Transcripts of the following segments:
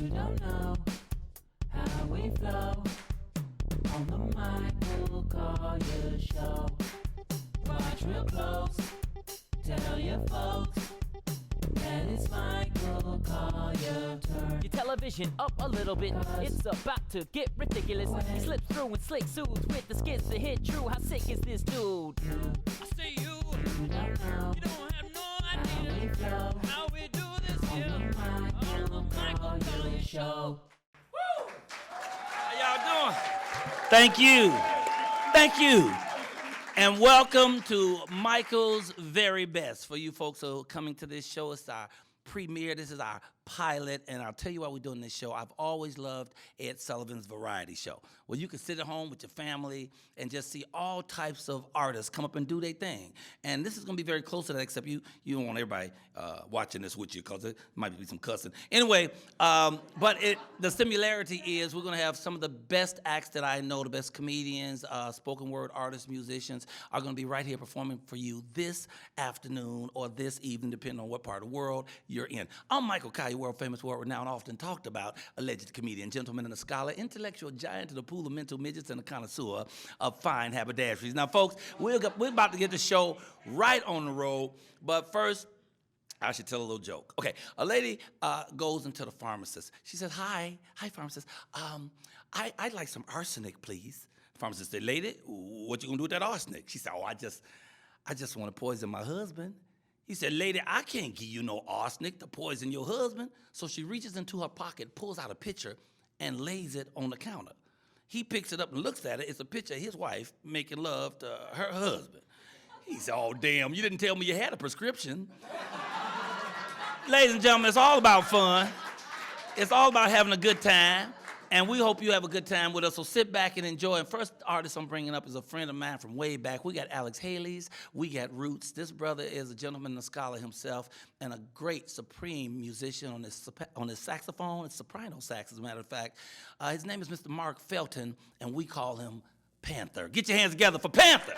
You don't know how we flow on the Michael Colyar Show. Watch real close, tell your folks that it's Michael Colyar's turn. Your television up a little bit, it's about to get ridiculous. He slips through and slick suits with the skits that hit true. How sick is this dude? I say you don't know. You don't have no idea how we do this here on the Michael Colyar Show. Woo! How y'all doing? Thank you. Thank you. And welcome to Michael's Very Best. For you folks who are coming to this show, it's our premiere. This is our pilot, and I'll tell you why we're doing this show. I've always loved Ed Sullivan's variety show, where you can sit at home with your family and just see all types of artists come up and do their thing. And this is going to be very close to that, except you don't want everybody watching this with you, because it might be some cussing. Anyway, but the similarity is we're going to have some of the best acts that I know, the best comedians, spoken word artists, musicians, are going to be right here performing for you this afternoon or this evening, depending on what part of the world you're in. I'm Michael Colyar, world famous, world renowned, often talked about, alleged comedian, gentleman and a scholar, intellectual giant to the pool of mental midgets, and a connoisseur of fine haberdasheries. Now, folks, we're about to get the show right on the road, but first, I should tell a little joke. Okay, a lady goes into the pharmacist. She says, hi, pharmacist. I'd like some arsenic, please. The pharmacist said, lady, what you gonna do with that arsenic? She said, oh, I just want to poison my husband. He said, lady, I can't give you no arsenic to poison your husband. So she reaches into her pocket, pulls out a pitcher, and lays it on the counter. He picks it up and looks at it. It's a picture of his wife making love to her husband. He said, oh, damn, you didn't tell me you had a prescription. Ladies and gentlemen, it's all about fun. It's all about having a good time. And we hope you have a good time with us, so sit back and enjoy. And first artist I'm bringing up is a friend of mine from way back. We got Alex Haley's, we got Roots. This brother is a gentleman and a scholar himself, and a great supreme musician on his saxophone. It's soprano sax, as a matter of fact. His name is Mr. Mark Felton, and we call him Panther. Get your hands together for Panther.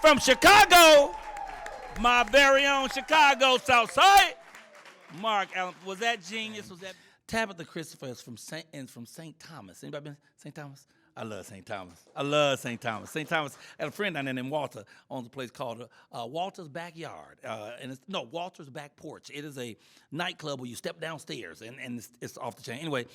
from Chicago, my very own Chicago South Side, Mark Allen. Was that genius? Was that Tabitha Christopher is from St. Thomas. Anybody been to St. Thomas? I love St. Thomas. I love St. Thomas. St. Thomas, I had a friend down there named Walter, owns a place called Walter's Backyard. Walter's Back Porch. It is a nightclub where you step downstairs, and it's off the chain. Anyway,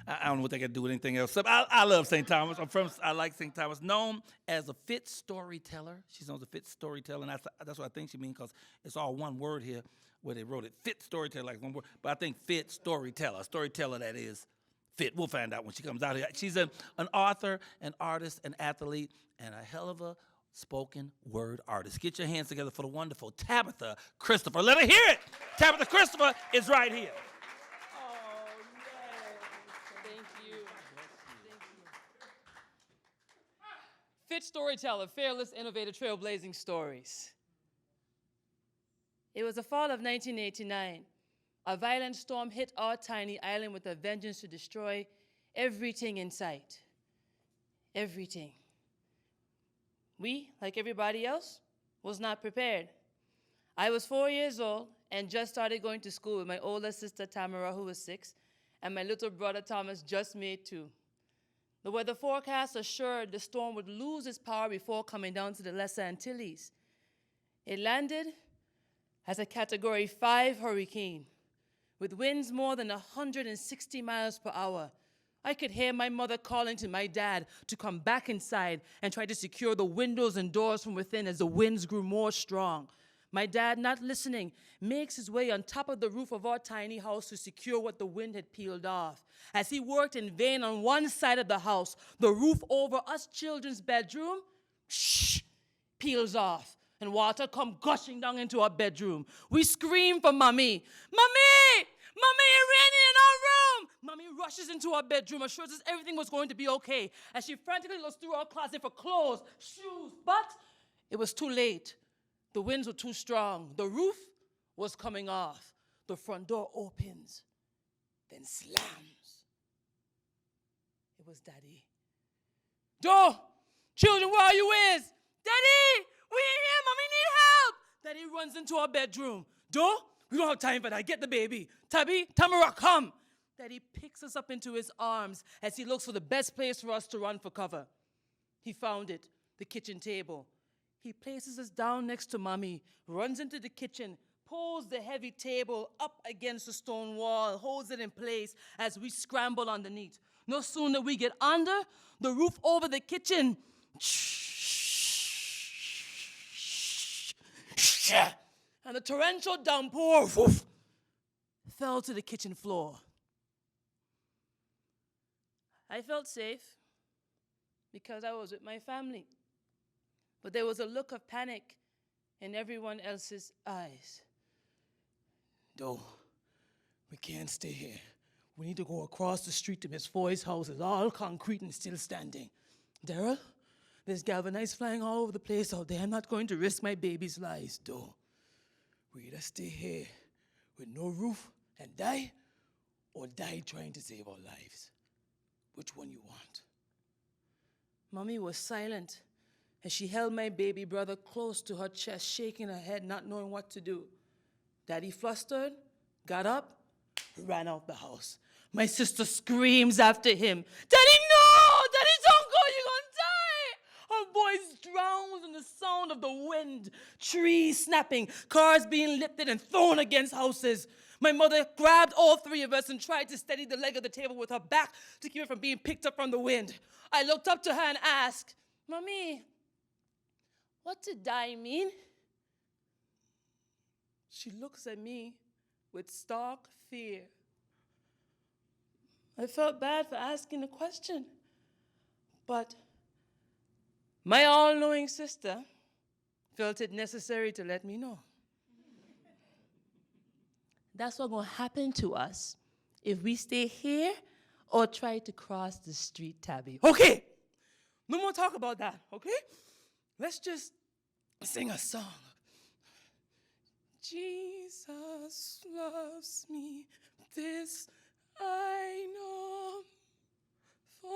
I don't know what they got to do with anything else. I love St. Thomas. I like St. Thomas. Known as a fit storyteller. She's known as a fit storyteller, and that's what I think she means, because it's all one word here where they wrote it. Fit storyteller, like one word. But I think fit storyteller. A storyteller that is fit. We'll find out when she comes out here. She's an author, an artist, an athlete, and a hell of a spoken word artist. Get your hands together for the wonderful Tabitha Christopher. Let her hear it. Tabitha Christopher is right here. Oh, yes. Thank you. Thank you. Fit storyteller, fearless, innovative, trailblazing stories. It was the fall of 1989. A violent storm hit our tiny island with a vengeance to destroy everything in sight. Everything. We, like everybody else, was not prepared. I was 4 years old and just started going to school with my older sister Tamara, who was 6, and my little brother Thomas, just made 2. The weather forecast assured the storm would lose its power before coming down to the Lesser Antilles. It landed as a Category 5 hurricane, with winds more than 160 miles per hour. I could hear my mother calling to my dad to come back inside and try to secure the windows and doors from within as the winds grew more strong. My dad, not listening, makes his way on top of the roof of our tiny house to secure what the wind had peeled off. As he worked in vain on one side of the house, the roof over us children's bedroom, peels off, and water come gushing down into our bedroom. We scream for Mommy. Mommy! Mommy, it's raining in our room! Mommy rushes into our bedroom, assures us everything was going to be okay, as she frantically looks through our closet for clothes, shoes, but it was too late. The winds were too strong. The roof was coming off. The front door opens, then slams. It was Daddy. Door! Children, where are you is? Daddy! We ain't here, Mommy need help! Daddy runs into our bedroom. Door? We don't have time for that. Get the baby. Tamara, come! Daddy picks us up into his arms as he looks for the best place for us to run for cover. He found it, the kitchen table. He places us down next to Mommy, runs into the kitchen, pulls the heavy table up against the stone wall, holds it in place as we scramble underneath. No sooner we get under, the roof over the kitchen, and the torrential downpour fell to the kitchen floor. I felt safe because I was with my family. But there was a look of panic in everyone else's eyes. No, we can't stay here. We need to go across the street to Miss Foy's house. It's all concrete and still standing. Daryl, there's galvanized flying all over the place out there. I'm not going to risk my baby's lives, though. We either stay here with no roof and die, or die trying to save our lives. Which one you want? Mommy was silent as she held my baby brother close to her chest, shaking her head, not knowing what to do. Daddy flustered, got up, ran out the house. My sister screams after him, Daddy, no! Daddy, don't go, you're gonna die! Her voice drowns in the sound of the wind, trees snapping, cars being lifted and thrown against houses. My mother grabbed all 3 of us and tried to steady the leg of the table with her back to keep it from being picked up from the wind. I looked up to her and asked, Mommy, what did die mean? She looks at me with stark fear. I felt bad for asking the question, but my all-knowing sister felt it necessary to let me know. That's what's going to happen to us if we stay here or try to cross the street, Tabby. Okay, no more talk about that, okay? Let's just sing a song. Jesus loves me, this I know, for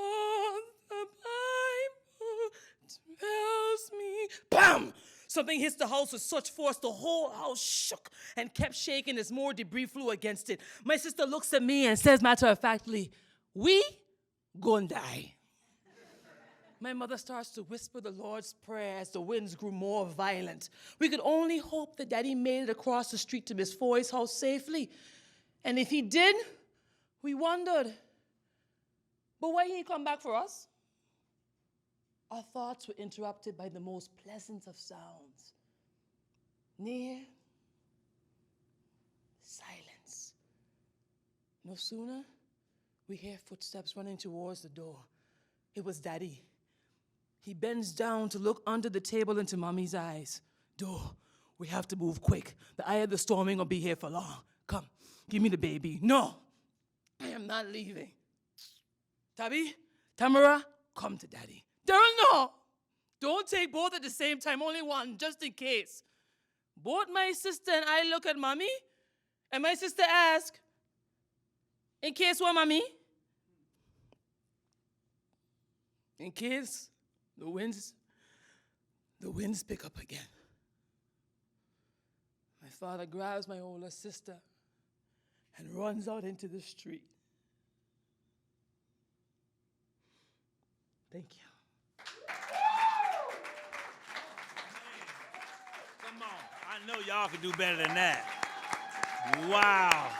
the Bible tells me. Bam! Something hits the house with such force, the whole house shook and kept shaking as more debris flew against it. My sister looks at me and says matter-of-factly, "We gon' die." My mother starts to whisper the Lord's Prayer as the winds grew more violent. We could only hope that Daddy made it across the street to Miss Foy's house safely. And if he did, we wondered, but why didn't he come back for us? Our thoughts were interrupted by the most pleasant of sounds. Near, silence. No sooner, we hear footsteps running towards the door. It was Daddy. He bends down to look under the table into Mommy's eyes. "Door, we have to move quick. The eye of the storm ain't gonna be here for long. Come, give me the baby." "No, I am not leaving." "Tabby, Tamara, come to Daddy." "Daryl, no. Don't take both at the same time, only one, just in case." Both my sister and I look at Mommy, and my sister asks, "In case what, Mommy?" "In case the winds pick up again." My father grabs my older sister and runs out into the street. Thank you. Come on. I know y'all can do better than that. Wow.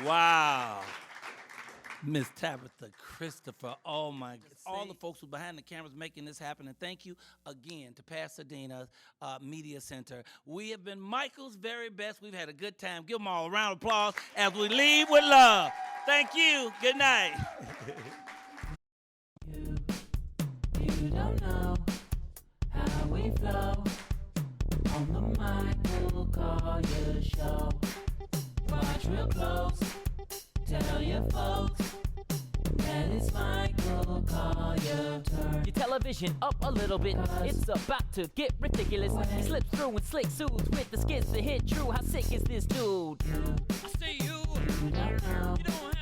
Wow. Miss Tabitha, Christopher, oh my God. All the folks who behind the cameras making this happen. And thank you again to Pasadena Media Center. We have been Michael's very best. We've had a good time. Give them all a round of applause as we leave with love. Thank you. Good night. You don't know how we flow on the Michael Colyar Show. Watch real close, tell your folks that it's Michael Colyar turn. Your television up a little bit, it's about to get ridiculous. He slips through in slick suits with the skits that hit true. How sick is this dude? You I say you don't know don't